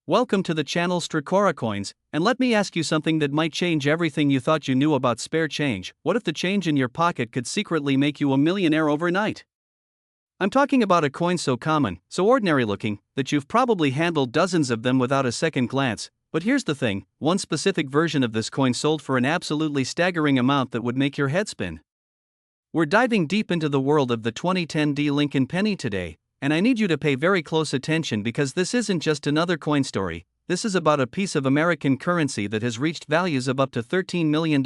Welcome to the channel Strikora Coins, and let me ask you something that might change everything you thought you knew about spare change. What if the change in your pocket could secretly make you a millionaire overnight? I'm talking about a coin so common, so ordinary looking, that you've probably handled dozens of them without a second glance. But here's the thing, one specific version of this coin sold for an absolutely staggering amount that would make your head spin. We're diving deep into the world of the 2010 Lincoln Penny today, and I need you to pay very close attention because this isn't just another coin story. This is about a piece of American currency that has reached values of up to $13 million.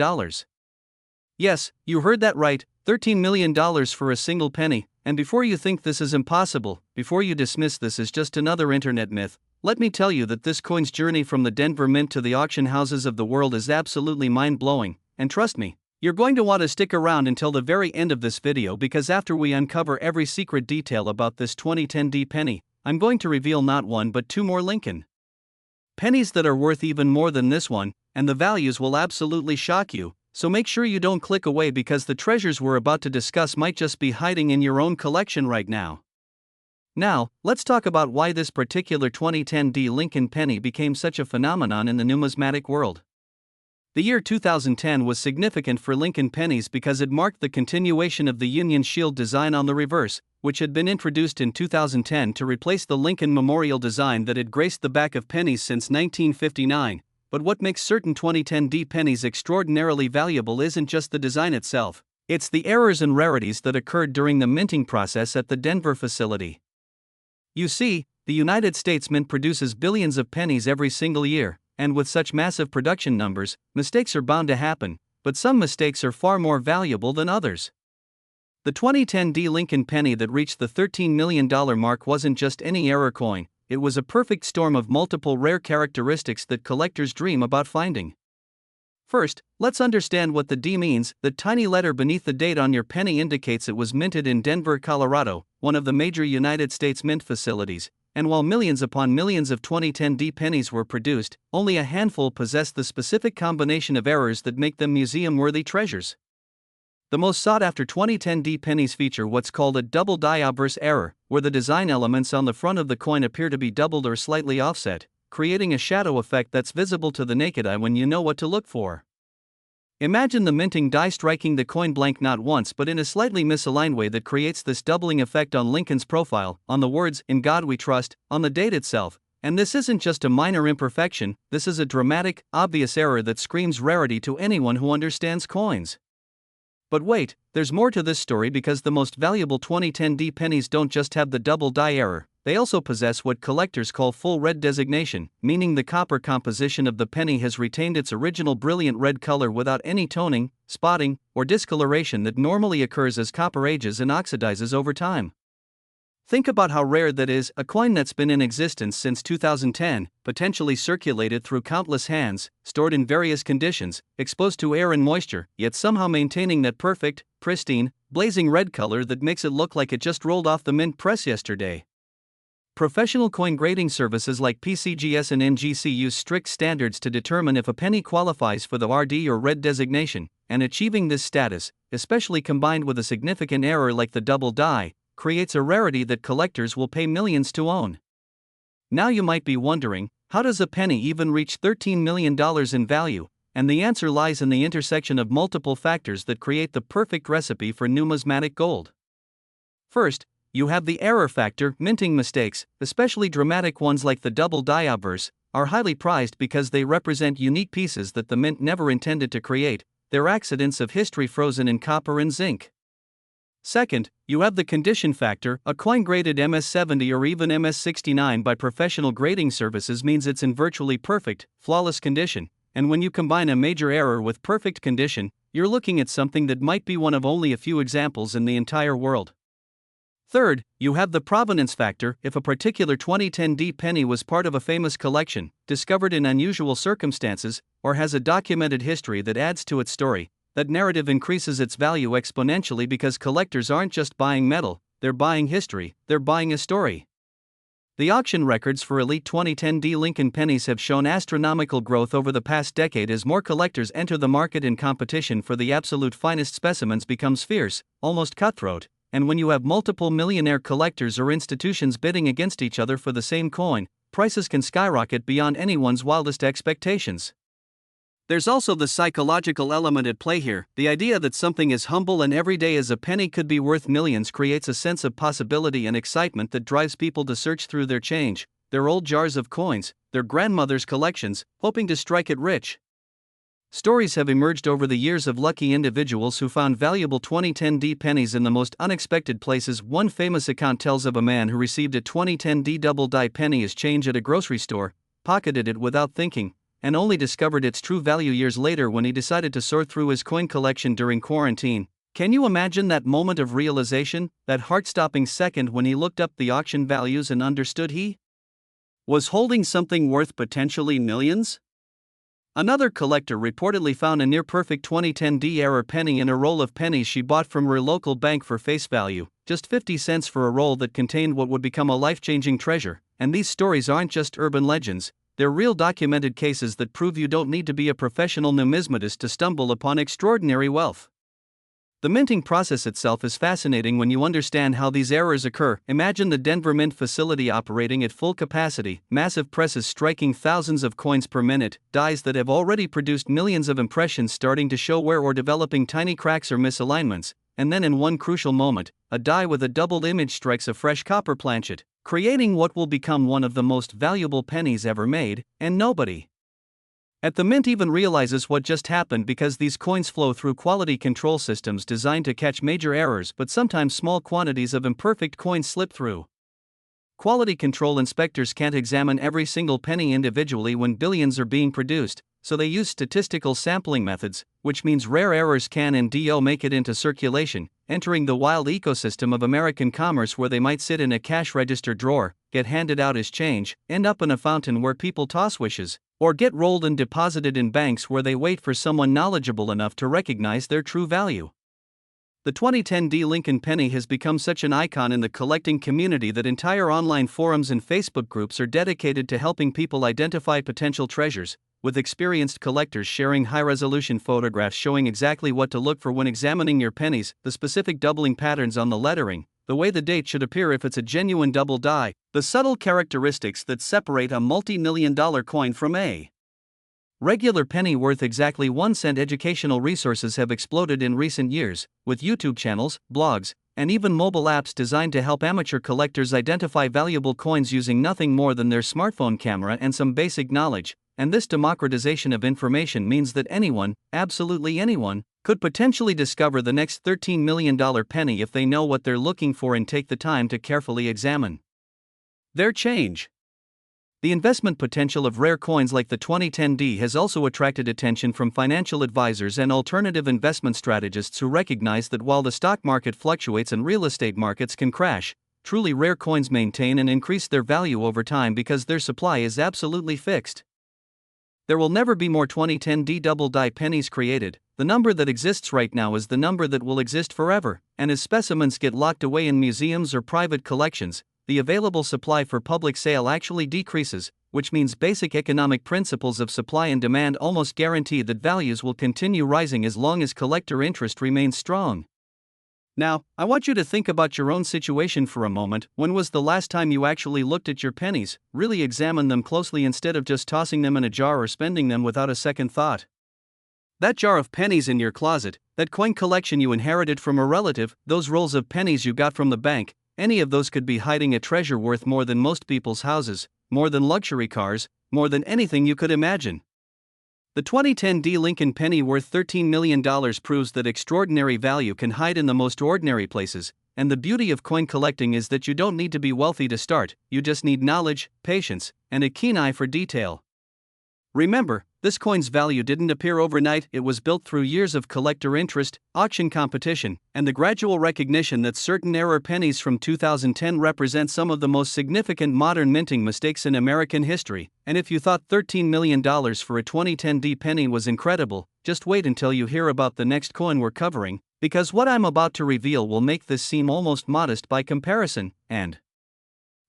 Yes, you heard that right, $13 million for a single penny. And before you think this is impossible, before you dismiss this as just another internet myth, let me tell you that this coin's journey from the Denver Mint to the auction houses of the world is absolutely mind-blowing, and trust me, you're going to want to stick around until the very end of this video because after we uncover every secret detail about this 2010 penny, I'm going to reveal not one but two more Lincoln pennies that are worth even more than this one, and the values will absolutely shock you. So make sure you don't click away because the treasures we're about to discuss might just be hiding in your own collection right now. Now, let's talk about why this particular 2010 Lincoln Penny became such a phenomenon in the numismatic world. The year 2010 was significant for Lincoln pennies because it marked the continuation of the Union Shield design on the reverse, which had been introduced in 2010 to replace the Lincoln Memorial design that had graced the back of pennies since 1959. But what makes certain 2010 pennies extraordinarily valuable isn't just the design itself, it's the errors and rarities that occurred during the minting process at the Denver facility. You see, the United States Mint produces billions of pennies every single year, and with such massive production numbers, mistakes are bound to happen, but some mistakes are far more valuable than others. The 2010 Lincoln Penny that reached the $13 million mark wasn't just any error coin. It was a perfect storm of multiple rare characteristics that collectors dream about finding. First, let's understand what the D means. The tiny letter beneath the date on your penny indicates it was minted in Denver, Colorado, one of the major United States mint facilities, and while millions upon millions of 2010 pennies were produced, only a handful possessed the specific combination of errors that make them museum-worthy treasures. The most sought-after 2010 pennies feature what's called a double die obverse error, where the design elements on the front of the coin appear to be doubled or slightly offset, creating a shadow effect that's visible to the naked eye when you know what to look for. Imagine the minting die striking the coin blank not once but in a slightly misaligned way that creates this doubling effect on Lincoln's profile, on the words, "In God We Trust," on the date itself. And this isn't just a minor imperfection, this is a dramatic, obvious error that screams rarity to anyone who understands coins. But wait, there's more to this story because the most valuable 2010 pennies don't just have the double die error, they also possess what collectors call full red designation, meaning the copper composition of the penny has retained its original brilliant red color without any toning, spotting, or discoloration that normally occurs as copper ages and oxidizes over time. Think about how rare that is, a coin that's been in existence since 2010, potentially circulated through countless hands, stored in various conditions, exposed to air and moisture, yet somehow maintaining that perfect, pristine, blazing red color that makes it look like it just rolled off the mint press yesterday. Professional coin grading services like PCGS and NGC use strict standards to determine if a penny qualifies for the RD or red designation, and achieving this status, especially combined with a significant error like the double die, creates a rarity that collectors will pay millions to own. Now you might be wondering, how does a penny even reach $13 million in value? And the answer lies in the intersection of multiple factors that create the perfect recipe for numismatic gold. First, you have the error factor. Minting mistakes, especially dramatic ones like the double die obverse, are highly prized because they represent unique pieces that the mint never intended to create. They're accidents of history frozen in copper and zinc. Second, you have the condition factor. A coin graded MS-70 or even MS-69 by professional grading services means it's in virtually perfect, flawless condition, and when you combine a major error with perfect condition, you're looking at something that might be one of only a few examples in the entire world. Third, you have the provenance factor. If a particular 2010 penny was part of a famous collection, discovered in unusual circumstances, or has a documented history that adds to its story, that narrative increases its value exponentially because collectors aren't just buying metal, they're buying history, they're buying a story. The auction records for elite 2010 Lincoln pennies have shown astronomical growth over the past decade as more collectors enter the market and competition for the absolute finest specimens becomes fierce, almost cutthroat, and when you have multiple millionaire collectors or institutions bidding against each other for the same coin, prices can skyrocket beyond anyone's wildest expectations. There's also the psychological element at play here. The idea that something as humble and everyday as a penny could be worth millions creates a sense of possibility and excitement that drives people to search through their change, their old jars of coins, their grandmother's collections, hoping to strike it rich. Stories have emerged over the years of lucky individuals who found valuable 2010D pennies in the most unexpected places. One famous account tells of a man who received a 2010D double-die penny as change at a grocery store, pocketed it without thinking, and only discovered its true value years later when he decided to sort through his coin collection during quarantine. Can you imagine that moment of realization, that heart-stopping second when he looked up the auction values and understood he was holding something worth potentially millions? Another collector reportedly found a near-perfect 2010D error penny in a roll of pennies she bought from her local bank for face value, just 50 cents for a roll that contained what would become a life-changing treasure. And these stories aren't just urban legends. They're real documented cases that prove you don't need to be a professional numismatist to stumble upon extraordinary wealth. The minting process itself is fascinating when you understand how these errors occur. Imagine the Denver Mint facility operating at full capacity, massive presses striking thousands of coins per minute, dies that have already produced millions of impressions starting to show wear or developing tiny cracks or misalignments, and then in one crucial moment, a die with a doubled image strikes a fresh copper planchet, creating what will become one of the most valuable pennies ever made, and nobody at the mint even realizes what just happened because these coins flow through quality control systems designed to catch major errors, but sometimes small quantities of imperfect coins slip through. Quality control inspectors can't examine every single penny individually when billions are being produced, so they use statistical sampling methods, which means rare errors can and do make it into circulation, entering the wild ecosystem of American commerce where they might sit in a cash register drawer, get handed out as change, end up in a fountain where people toss wishes, or get rolled and deposited in banks where they wait for someone knowledgeable enough to recognize their true value. The 2010D Lincoln Penny has become such an icon in the collecting community that entire online forums and Facebook groups are dedicated to helping people identify potential treasures, with experienced collectors sharing high-resolution photographs showing exactly what to look for when examining your pennies, the specific doubling patterns on the lettering, the way the date should appear if it's a genuine double die, the subtle characteristics that separate a multi-million-dollar coin from a regular penny worth exactly 1 cent. Educational resources have exploded in recent years, with YouTube channels, blogs, and even mobile apps designed to help amateur collectors identify valuable coins using nothing more than their smartphone camera and some basic knowledge. And this democratization of information means that anyone, absolutely anyone, could potentially discover the next $13 million penny if they know what they're looking for and take the time to carefully examine their change. The investment potential of rare coins like the 2010D has also attracted attention from financial advisors and alternative investment strategists who recognize that while the stock market fluctuates and real estate markets can crash, truly rare coins maintain and increase their value over time because their supply is absolutely fixed. There will never be more 2010D double-die pennies created. The number that exists right now is the number that will exist forever, and as specimens get locked away in museums or private collections, the available supply for public sale actually decreases, which means basic economic principles of supply and demand almost guarantee that values will continue rising as long as collector interest remains strong. Now, I want you to think about your own situation for a moment. When was the last time you actually looked at your pennies, really examined them closely instead of just tossing them in a jar or spending them without a second thought? That jar of pennies in your closet, that coin collection you inherited from a relative, those rolls of pennies you got from the bank, any of those could be hiding a treasure worth more than most people's houses, more than luxury cars, more than anything you could imagine. The 2010D Lincoln Penny worth $13 million proves that extraordinary value can hide in the most ordinary places, and the beauty of coin collecting is that you don't need to be wealthy to start, you just need knowledge, patience, and a keen eye for detail. Remember, this coin's value didn't appear overnight. It was built through years of collector interest, auction competition, and the gradual recognition that certain error pennies from 2010 represent some of the most significant modern minting mistakes in American history. And if you thought $13 million for a 2010D penny was incredible, just wait until you hear about the next coin we're covering, because what I'm about to reveal will make this seem almost modest by comparison. And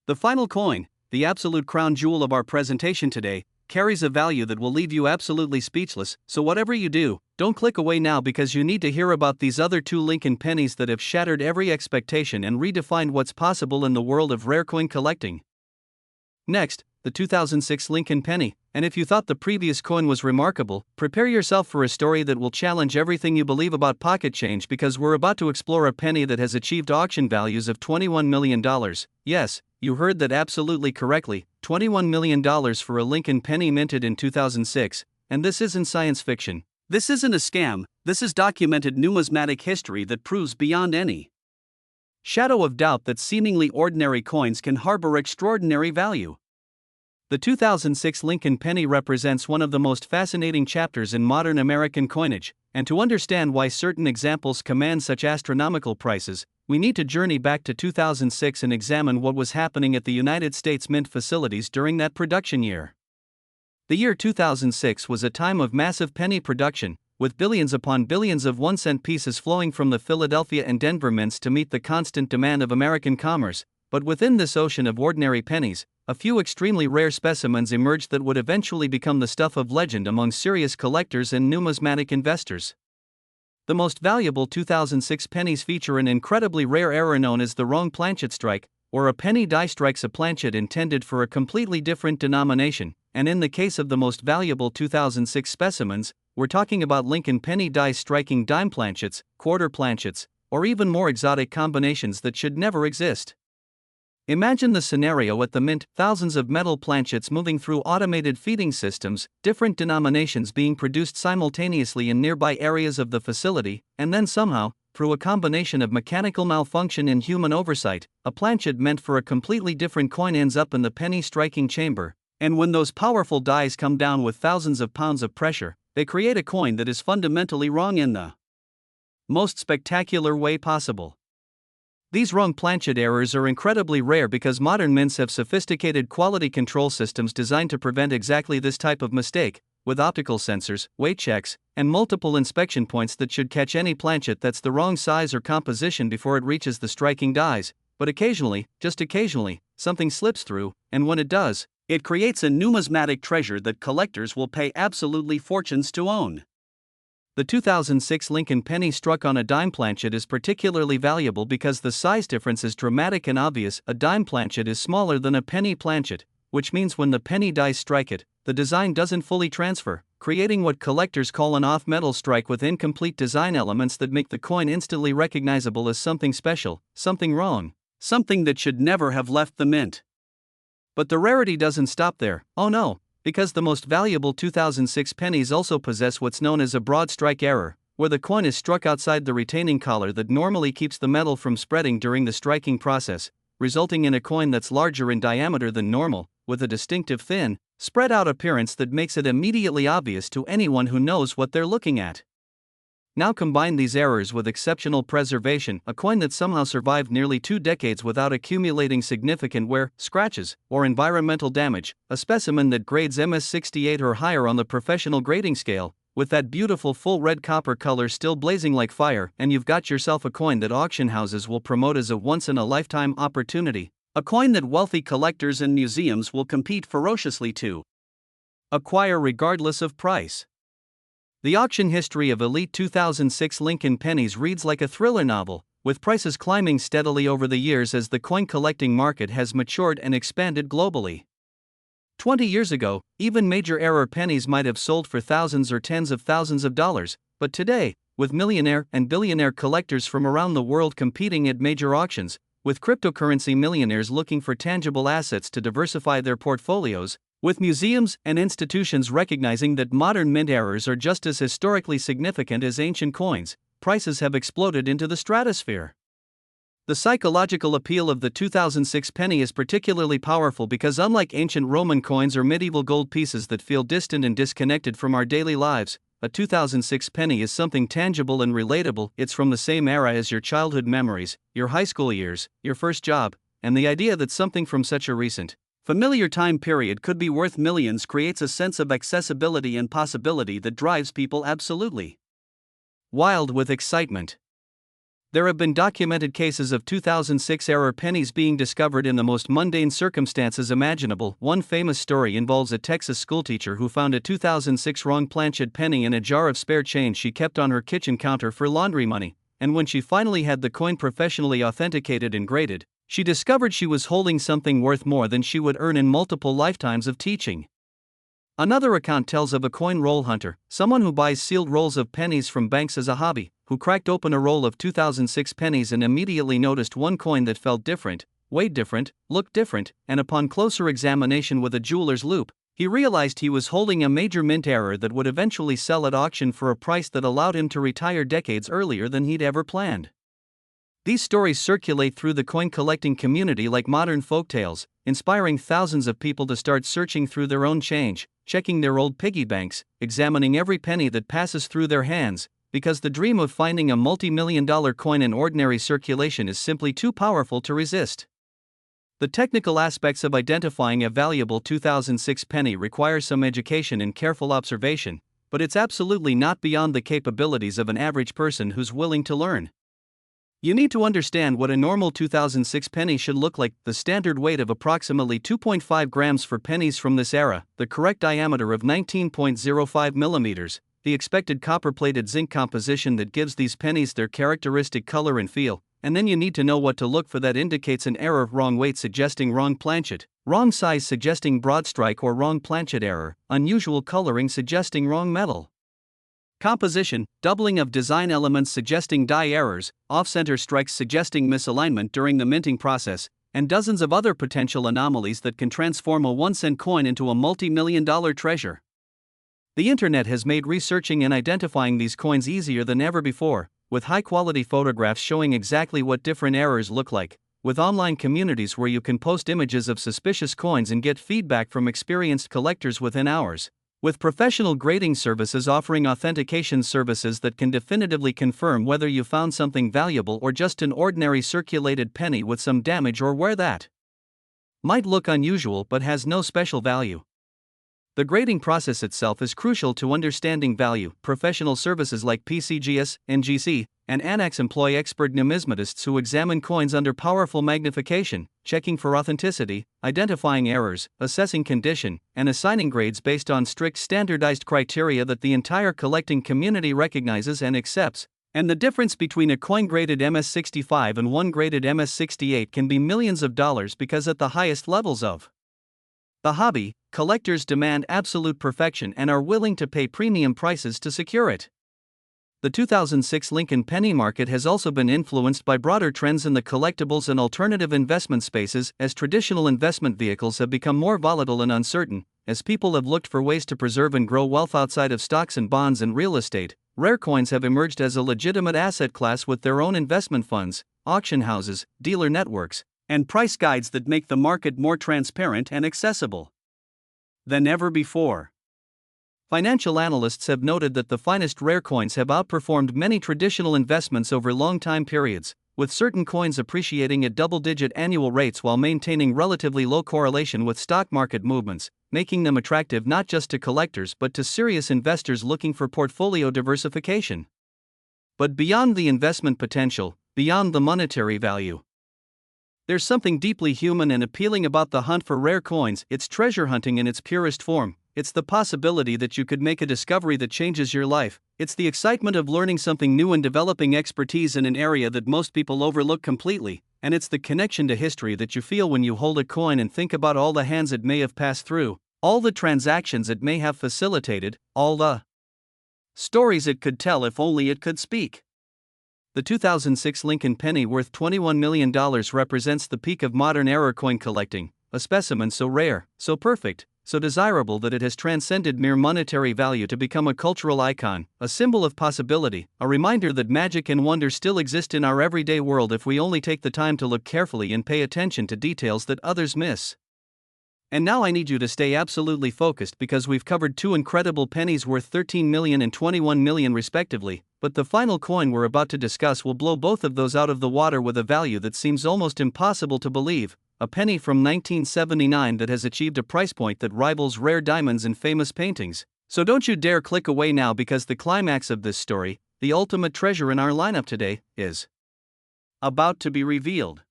the final coin, the absolute crown jewel of our presentation today, carries a value that will leave you absolutely speechless. So whatever you do, don't click away now because you need to hear about these other two Lincoln pennies that have shattered every expectation and redefined what's possible in the world of rare coin collecting. Next, the 2006 Lincoln Penny, and if you thought the previous coin was remarkable, prepare yourself for a story that will challenge everything you believe about pocket change, because we're about to explore a penny that has achieved auction values of $21 million. Yes, you heard that absolutely correctly, $21 million for a Lincoln Penny minted in 2006, and this isn't science fiction. This isn't a scam, this is documented numismatic history that proves beyond any shadow of doubt that seemingly ordinary coins can harbor extraordinary value. The 2006 Lincoln Penny represents one of the most fascinating chapters in modern American coinage, and to understand why certain examples command such astronomical prices, we need to journey back to 2006 and examine what was happening at the United States Mint facilities during that production year. The year 2006 was a time of massive penny production, with billions upon billions of 1-cent pieces flowing from the Philadelphia and Denver mints to meet the constant demand of American commerce. But within this ocean of ordinary pennies, a few extremely rare specimens emerged that would eventually become the stuff of legend among serious collectors and numismatic investors. The most valuable 2006 pennies feature an incredibly rare error known as the wrong planchet strike, or a penny die strikes a planchet intended for a completely different denomination, and in the case of the most valuable 2006 specimens, we're talking about Lincoln Penny dies striking dime planchets, quarter planchets, or even more exotic combinations that should never exist. Imagine the scenario at the mint: thousands of metal planchets moving through automated feeding systems, different denominations being produced simultaneously in nearby areas of the facility, and then somehow, through a combination of mechanical malfunction and human oversight, a planchet meant for a completely different coin ends up in the penny striking chamber, and when those powerful dies come down with thousands of pounds of pressure, they create a coin that is fundamentally wrong in the most spectacular way possible. These wrong planchet errors are incredibly rare because modern mints have sophisticated quality control systems designed to prevent exactly this type of mistake, with optical sensors, weight checks, and multiple inspection points that should catch any planchet that's the wrong size or composition before it reaches the striking dies. But occasionally, just occasionally, something slips through, and when it does, it creates a numismatic treasure that collectors will pay absolutely fortunes to own. The 2006 Lincoln Penny struck on a dime planchet is particularly valuable because the size difference is dramatic and obvious. A dime planchet is smaller than a penny planchet, which means when the penny dies strike it, the design doesn't fully transfer, creating what collectors call an off-metal strike with incomplete design elements that make the coin instantly recognizable as something special, something wrong, something that should never have left the mint. But the rarity doesn't stop there, oh no, because the most valuable 2006 pennies also possess what's known as a broad strike error, where the coin is struck outside the retaining collar that normally keeps the metal from spreading during the striking process, resulting in a coin that's larger in diameter than normal, with a distinctive thin, spread out appearance that makes it immediately obvious to anyone who knows what they're looking at. Now combine these errors with exceptional preservation, a coin that somehow survived nearly 2 decades without accumulating significant wear, scratches, or environmental damage, a specimen that grades MS68 or higher on the professional grading scale, with that beautiful full red copper color still blazing like fire, and you've got yourself a coin that auction houses will promote as a once-in-a-lifetime opportunity, a coin that wealthy collectors and museums will compete ferociously to acquire regardless of price. The auction history of elite 2006 Lincoln Pennies reads like a thriller novel, with prices climbing steadily over the years as the coin collecting market has matured and expanded globally. 20 years ago, even major error pennies might have sold for thousands or tens of thousands of dollars, but today, with millionaire and billionaire collectors from around the world competing at major auctions, with cryptocurrency millionaires looking for tangible assets to diversify their portfolios, with museums and institutions recognizing that modern mint errors are just as historically significant as ancient coins, prices have exploded into the stratosphere. The psychological appeal of the 2006 penny is particularly powerful because, unlike ancient Roman coins or medieval gold pieces that feel distant and disconnected from our daily lives, a 2006 penny is something tangible and relatable. It's from the same era as your childhood memories, your high school years, your first job, and the idea that something from such a recent, familiar time period could be worth millions creates a sense of accessibility and possibility that drives people absolutely wild with excitement. There have been documented cases of 2006 error pennies being discovered in the most mundane circumstances imaginable. One famous story involves a Texas schoolteacher who found a 2006 wrong planchet penny in a jar of spare change she kept on her kitchen counter for laundry money, and when she finally had the coin professionally authenticated and graded, She discovered she was holding something worth more than she would earn in multiple lifetimes of teaching. Another account tells of a coin roll hunter, someone who buys sealed rolls of pennies from banks as a hobby, who cracked open a roll of 2006 pennies and immediately noticed one coin that felt different, weighed different, looked different, and upon closer examination with a jeweler's loupe, he realized he was holding a major mint error that would eventually sell at auction for a price that allowed him to retire decades earlier than he'd ever planned. These stories circulate through the coin collecting community like modern folktales, inspiring thousands of people to start searching through their own change, checking their old piggy banks, examining every penny that passes through their hands, because the dream of finding a multi-million-dollar coin in ordinary circulation is simply too powerful to resist. The technical aspects of identifying a valuable 2006 penny require some education and careful observation, but it's absolutely not beyond the capabilities of an average person who's willing to learn. You need to understand what a normal 2006 penny should look like: the standard weight of approximately 2.5 grams for pennies from this era, the correct diameter of 19.05 millimeters, the expected copper-plated zinc composition that gives these pennies their characteristic color and feel, and then you need to know what to look for that indicates an error: wrong weight suggesting wrong planchet, wrong size suggesting broadstrike or wrong planchet error, unusual coloring suggesting wrong metal. Composition, doubling of design elements suggesting die errors, off-center strikes suggesting misalignment during the minting process, and dozens of other potential anomalies that can transform a 1-cent coin into a multi-million-dollar treasure. The internet has made researching and identifying these coins easier than ever before, with high-quality photographs showing exactly what different errors look like, with online communities where you can post images of suspicious coins and get feedback from experienced collectors within hours, with professional grading services offering authentication services that can definitively confirm whether you found something valuable or just an ordinary circulated penny with some damage or where that might look unusual but has no special value. The grading process itself is crucial to understanding value. Professional services like PCGS, NGC, and Annex employ expert numismatists who examine coins under powerful magnification, checking for authenticity, identifying errors, assessing condition, and assigning grades based on strict standardized criteria that the entire collecting community recognizes and accepts. And the difference between a coin graded MS-65 and one graded MS-68 can be millions of dollars because at the highest levels of the hobby, collectors demand absolute perfection and are willing to pay premium prices to secure it. The 2006 Lincoln penny market has also been influenced by broader trends in the collectibles and alternative investment spaces, as traditional investment vehicles have become more volatile and uncertain. As people have looked for ways to preserve and grow wealth outside of stocks and bonds and real estate, rare coins have emerged as a legitimate asset class with their own investment funds, auction houses, dealer networks, and price guides that make the market more transparent and accessible than ever before. Financial analysts have noted that the finest rare coins have outperformed many traditional investments over long time periods, with certain coins appreciating at double-digit annual rates while maintaining relatively low correlation with stock market movements, making them attractive not just to collectors but to serious investors looking for portfolio diversification. But beyond the investment potential, beyond the monetary value, there's something deeply human and appealing about the hunt for rare coins. It's treasure hunting in its purest form. It's the possibility that you could make a discovery that changes your life. It's the excitement of learning something new and developing expertise in an area that most people overlook completely. And it's the connection to history that you feel when you hold a coin and think about all the hands it may have passed through, all the transactions it may have facilitated, all the stories it could tell if only it could speak. The 2006 Lincoln penny worth $21 million represents the peak of modern era coin collecting, a specimen so rare, so perfect, so desirable that it has transcended mere monetary value to become a cultural icon, a symbol of possibility, a reminder that magic and wonder still exist in our everyday world if we only take the time to look carefully and pay attention to details that others miss. And now I need you to stay absolutely focused because we've covered two incredible pennies worth $13 million and $21 million respectively, but the final coin we're about to discuss will blow both of those out of the water with a value that seems almost impossible to believe, a penny from 1979 that has achieved a price point that rivals rare diamonds and famous paintings. So don't you dare click away now because the climax of this story, the ultimate treasure in our lineup today, is about to be revealed.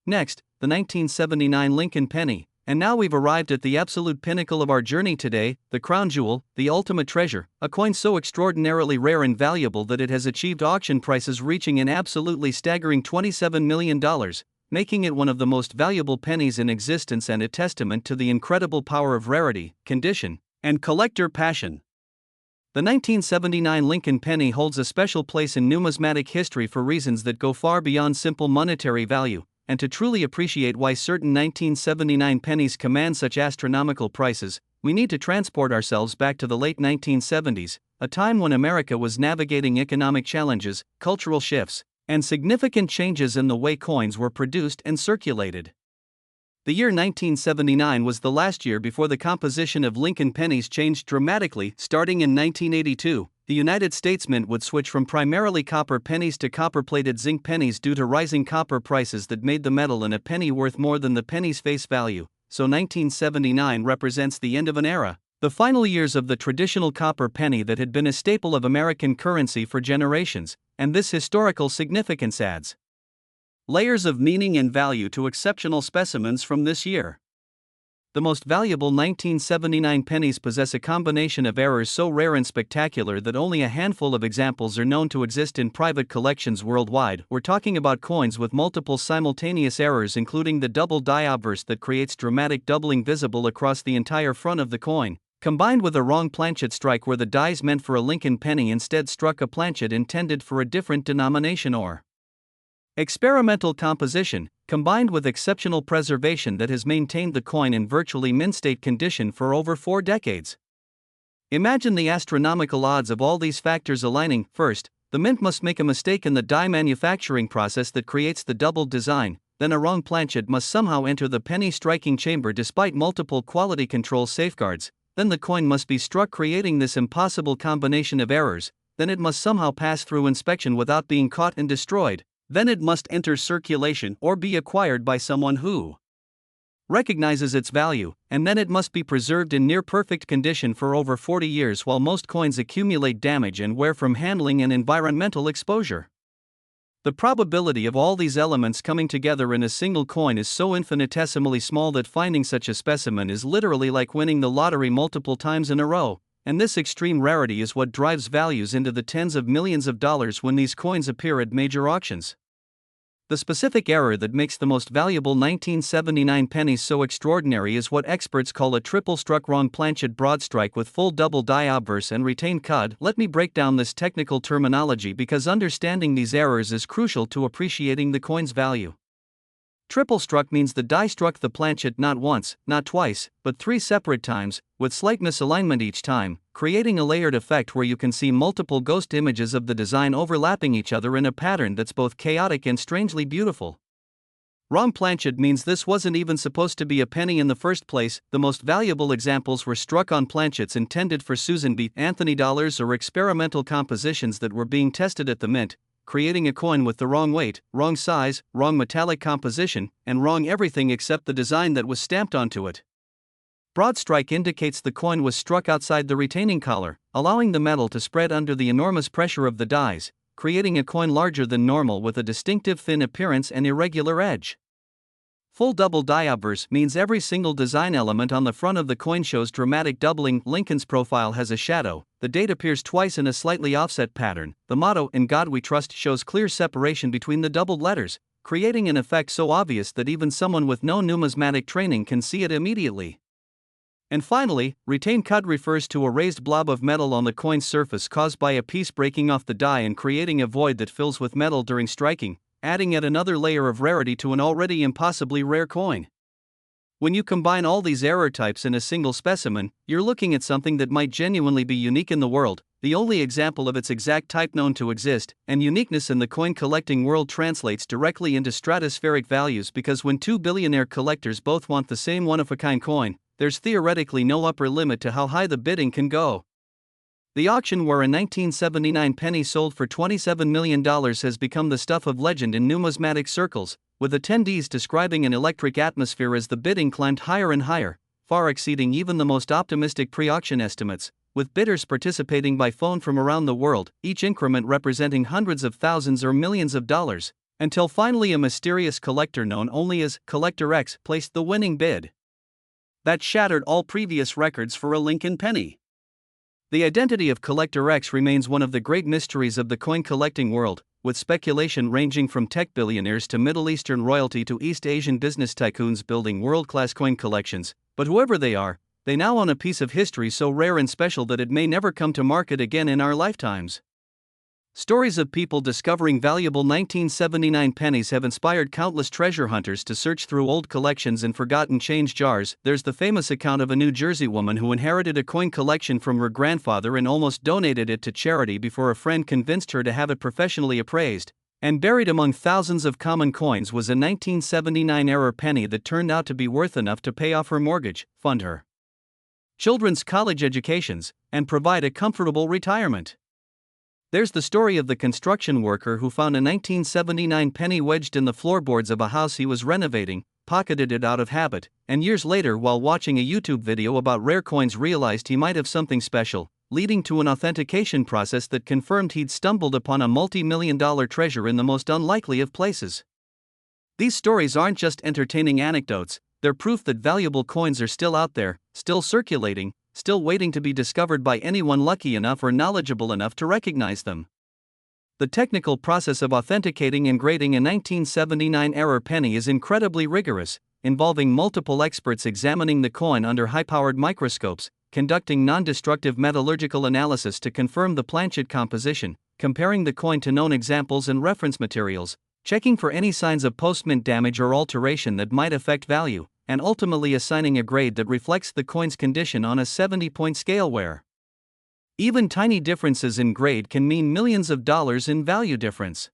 Next, the 1979 Lincoln penny. And now we've arrived at the absolute pinnacle of our journey today, the crown jewel, the ultimate treasure, a coin so extraordinarily rare and valuable that it has achieved auction prices reaching an absolutely staggering $27 million, making it one of the most valuable pennies in existence and a testament to the incredible power of rarity, condition, and collector passion. The 1979 Lincoln penny holds a special place in numismatic history for reasons that go far beyond simple monetary value, and to truly appreciate why certain 1979 pennies command such astronomical prices, we need to transport ourselves back to the late 1970s, a time when America was navigating economic challenges, cultural shifts, and significant changes in the way coins were produced and circulated. The year 1979 was the last year before the composition of Lincoln pennies changed dramatically. Starting in 1982, the United States Mint would switch from primarily copper pennies to copper-plated zinc pennies due to rising copper prices that made the metal in a penny worth more than the penny's face value. So 1979 represents the end of an era, the final years of the traditional copper penny that had been a staple of American currency for generations, and this historical significance adds layers of meaning and value to exceptional specimens from this year. The most valuable 1979 pennies possess a combination of errors so rare and spectacular that only a handful of examples are known to exist in private collections worldwide. We're talking about coins with multiple simultaneous errors, including the double die obverse that creates dramatic doubling visible across the entire front of the coin, combined with a wrong planchet strike where the dies meant for a Lincoln penny instead struck a planchet intended for a different denomination, or experimental composition, combined with exceptional preservation that has maintained the coin in virtually mint-state condition for over 4 decades. Imagine the astronomical odds of all these factors aligning. First, the mint must make a mistake in the die manufacturing process that creates the doubled design, then a wrong planchet must somehow enter the penny striking chamber despite multiple quality control safeguards, then the coin must be struck creating this impossible combination of errors, then it must somehow pass through inspection without being caught and destroyed. Then it must enter circulation or be acquired by someone who recognizes its value, and then it must be preserved in near-perfect condition for over 40 years while most coins accumulate damage and wear from handling and environmental exposure. The probability of all these elements coming together in a single coin is so infinitesimally small that finding such a specimen is literally like winning the lottery multiple times in a row, and this extreme rarity is what drives values into the tens of millions of dollars when these coins appear at major auctions. The specific error that makes the most valuable 1979 pennies so extraordinary is what experts call a triple-struck wrong planchet broadstrike with full double die obverse and retained cud. Let me break down this technical terminology because understanding these errors is crucial to appreciating the coin's value. Triple struck means the die struck the planchet not once, not twice, but 3 separate times, with slight misalignment each time, creating a layered effect where you can see multiple ghost images of the design overlapping each other in a pattern that's both chaotic and strangely beautiful. Wrong planchet means this wasn't even supposed to be a penny in the first place. The most valuable examples were struck on planchets intended for Susan B. Anthony dollars or experimental compositions that were being tested at the mint, creating a coin with the wrong weight, wrong size, wrong metallic composition, and wrong everything except the design that was stamped onto it. Broadstrike indicates the coin was struck outside the retaining collar, allowing the metal to spread under the enormous pressure of the dies, creating a coin larger than normal with a distinctive thin appearance and irregular edge. Full double die obverse means every single design element on the front of the coin shows dramatic doubling. Lincoln's profile has a shadow, the date appears twice in a slightly offset pattern, the motto "In God We Trust" shows clear separation between the doubled letters, creating an effect so obvious that even someone with no numismatic training can see it immediately. And finally, retained cud refers to a raised blob of metal on the coin's surface caused by a piece breaking off the die and creating a void that fills with metal during striking, adding yet another layer of rarity to an already impossibly rare coin. When you combine all these error types in a single specimen, you're looking at something that might genuinely be unique in the world, the only example of its exact type known to exist, and uniqueness in the coin collecting world translates directly into stratospheric values because when 2 billionaire collectors both want the same one-of-a-kind coin, there's theoretically no upper limit to how high the bidding can go. The auction where a 1979 penny sold for $27 million has become the stuff of legend in numismatic circles, with attendees describing an electric atmosphere as the bidding climbed higher and higher, far exceeding even the most optimistic pre-auction estimates, with bidders participating by phone from around the world, each increment representing hundreds of thousands or millions of dollars, until finally a mysterious collector known only as Collector X placed the winning bid. That shattered all previous records for a Lincoln penny. The identity of Collector X remains one of the great mysteries of the coin collecting world, with speculation ranging from tech billionaires to Middle Eastern royalty to East Asian business tycoons building world-class coin collections. But whoever they are, they now own a piece of history so rare and special that it may never come to market again in our lifetimes. Stories of people discovering valuable 1979 pennies have inspired countless treasure hunters to search through old collections and forgotten change jars. There's the famous account of a New Jersey woman who inherited a coin collection from her grandfather and almost donated it to charity before a friend convinced her to have it professionally appraised. And buried among thousands of common coins was a 1979 era penny that turned out to be worth enough to pay off her mortgage, fund her children's college educations, and provide a comfortable retirement. There's the story of the construction worker who found a 1979 penny wedged in the floorboards of a house he was renovating, pocketed it out of habit, and years later, while watching a YouTube video about rare coins, realized he might have something special, leading to an authentication process that confirmed he'd stumbled upon a multi-million-dollar treasure in the most unlikely of places. These stories aren't just entertaining anecdotes, they're proof that valuable coins are still out there, still circulating, still waiting to be discovered by anyone lucky enough or knowledgeable enough to recognize them. The technical process of authenticating and grading a 1979 era penny is incredibly rigorous, involving multiple experts examining the coin under high-powered microscopes, conducting non-destructive metallurgical analysis to confirm the planchet composition, comparing the coin to known examples and reference materials, checking for any signs of post-mint damage or alteration that might affect value, and ultimately assigning a grade that reflects the coin's condition on a 70-point scale where even tiny differences in grade can mean millions of dollars in value difference.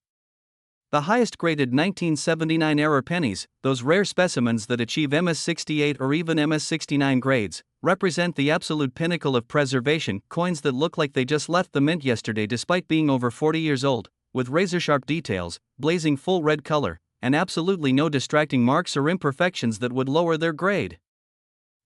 The highest graded 1979 era pennies, those rare specimens that achieve MS68 or even MS69 grades, represent the absolute pinnacle of preservation, coins that look like they just left the mint yesterday despite being over 40 years old, with razor-sharp details, blazing full red color, and absolutely no distracting marks or imperfections that would lower their grade.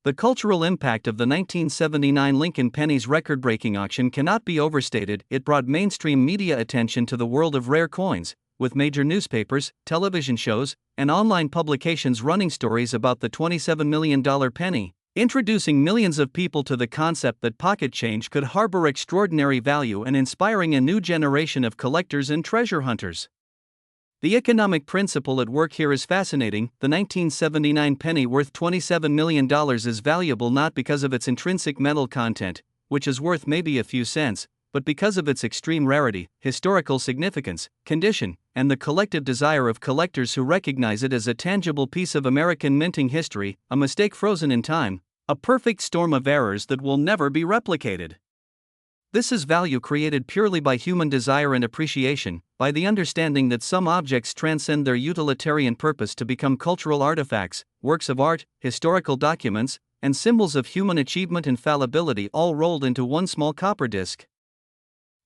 The cultural impact of the 1979 Lincoln Pennies record-breaking auction cannot be overstated. It brought mainstream media attention to the world of rare coins, with major newspapers, television shows, and online publications running stories about the $27 million penny, introducing millions of people to the concept that pocket change could harbor extraordinary value and inspiring a new generation of collectors and treasure hunters. The economic principle at work here is fascinating. The 1979 penny worth $27 million is valuable not because of its intrinsic metal content, which is worth maybe a few cents, but because of its extreme rarity, historical significance, condition, and the collective desire of collectors who recognize it as a tangible piece of American minting history, a mistake frozen in time, a perfect storm of errors that will never be replicated. This is value created purely by human desire and appreciation, by the understanding that some objects transcend their utilitarian purpose to become cultural artifacts, works of art, historical documents, and symbols of human achievement and fallibility, all rolled into one small copper disc.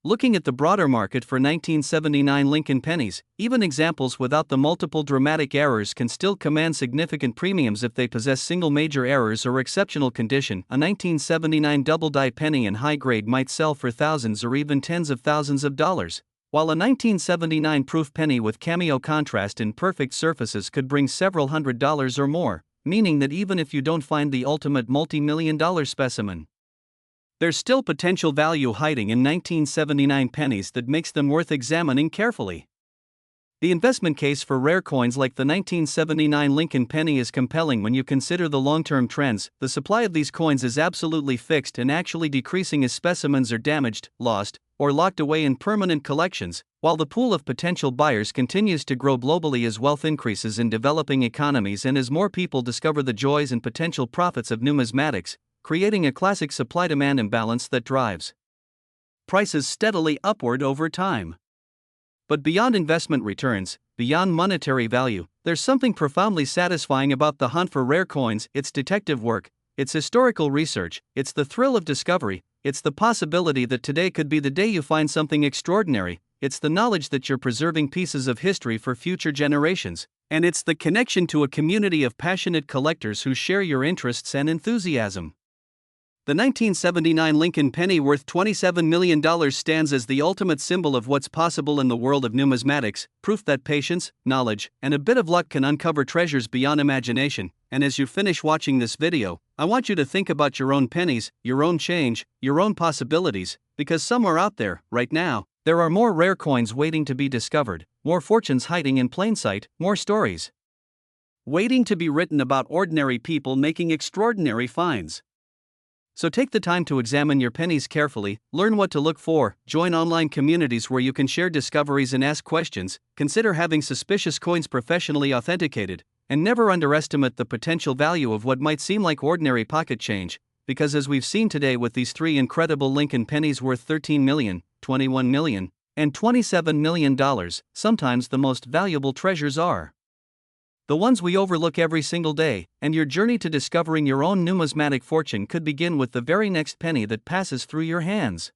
Looking at the broader market for 1979 Lincoln pennies, even examples without the multiple dramatic errors can still command significant premiums if they possess single major errors or exceptional condition. A 1979 double-die penny in high grade might sell for thousands or even tens of thousands of dollars, while a 1979 proof penny with cameo contrast and perfect surfaces could bring several $100s or more, meaning that even if you don't find the ultimate multi-million-dollar specimen, there's still potential value hiding in 1979 pennies that makes them worth examining carefully. The investment case for rare coins like the 1979 Lincoln penny is compelling when you consider the long-term trends. The supply of these coins is absolutely fixed and actually decreasing as specimens are damaged, lost, or locked away in permanent collections, while the pool of potential buyers continues to grow globally as wealth increases in developing economies and as more people discover the joys and potential profits of numismatics, creating a classic supply-demand imbalance that drives prices steadily upward over time. But beyond investment returns, beyond monetary value, there's something profoundly satisfying about the hunt for rare coins. It's detective work, it's historical research, it's the thrill of discovery, it's the possibility that today could be the day you find something extraordinary, it's the knowledge that you're preserving pieces of history for future generations, and it's the connection to a community of passionate collectors who share your interests and enthusiasm. The 1979 Lincoln penny worth $27 million stands as the ultimate symbol of what's possible in the world of numismatics, proof that patience, knowledge, and a bit of luck can uncover treasures beyond imagination. And as you finish watching this video, I want you to think about your own pennies, your own change, your own possibilities, because somewhere out there, right now, There are more rare coins waiting to be discovered, more fortunes hiding in plain sight, more stories waiting to be written about ordinary people making extraordinary finds. So take the time to examine your pennies carefully, learn what to look for, join online communities where you can share discoveries and ask questions, consider having suspicious coins professionally authenticated, and never underestimate the potential value of what might seem like ordinary pocket change, because as we've seen today with these three incredible Lincoln pennies worth 13 million, 21 million, and $27 million, sometimes the most valuable treasures are the ones we overlook every single day, and your journey to discovering your own numismatic fortune could begin with the very next penny that passes through your hands.